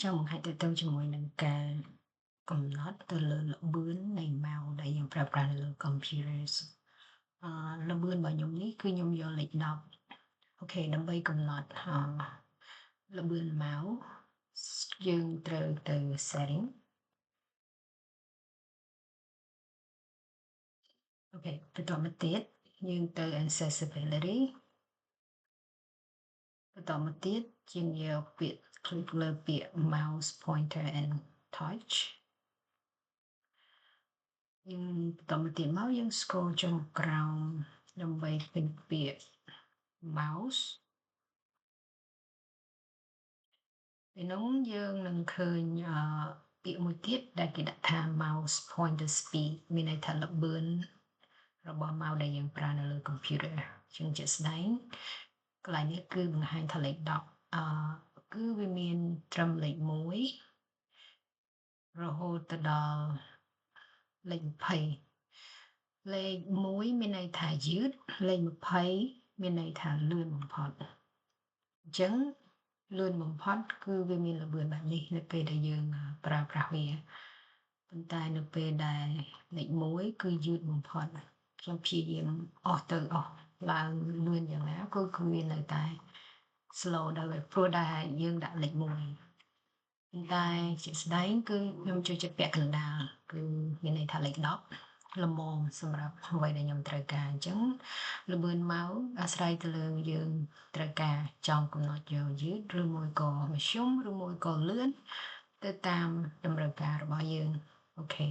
Trong một hai tư tươngជាមួយនឹងការកំណត់ទៅលើល្បឿននៃម៉ោងដែលយើងប្រើប្រាស់នៅលើ computers ល្បឿនរបស់ខ្ញុំនេះគឺខ្ញុំយកលេខ10អូខេដើម្បីកំណត់ល្បឿនម៉ោងយើងត្រូវទៅ setting អូខេបន្តមកទៀតយើងទៅ accessibility បន្តមកទៀតយើងយកពាក្យ click លើពាក្យ mouse pointer and touch បន្តមកទៀតមកយើង scroll ចុះក្រោមដើម្បីឃើញពាក្យ mouse ពេលនោះយើងនឹងឃើញពាក្យមួយទៀតដែលគេដាក់ថា mouse pointer speed មានន័យថាល្បឿនរបស់ mouse ដែលយើងប្រើនៅលើ computer ជាងជាក់ស្ដែងកន្លែងនេះគឺបង្ហាញថាលេខ10គឺវាមានត្រឹមលេខ1រហូតទៅដល់លេខ20លេខ1មានន័យថាយឺតលេខ20មានន័យថាលឿនបំផុតអញ្ចឹងលឿនបំផុតគឺវាមានល្បឿនបែបនេះនៅពេលដែលយើងប្រើប្រាស់វាប៉ុន្តែនៅពេលដែលលេខ1គឺយឺតបំផុតខ្ញុំព្យាយាមអស់ឡើងលឿនយ៉ាងណាគឺវានៅតែ slow ដែរព្រោះដែលយើងដាក់លេខ1ប៉ុន្តែជាក់ស្ដែងគឺខ្ញុំចូលចិត្តពាក់កណ្ដាលគឺមានន័យថាលេខ10ល្មមសម្រាប់អ្វីដែលខ្ញុំត្រូវការអញ្ចឹងល្បឿនម៉ោងអាស្រ័យទៅលើយើងត្រូវការចង់កំណត់យកយឺតឬមួយក៏មធ្យមឬមួយក៏លឿនទៅតាមតម្រូវការរបស់យើងអូខេ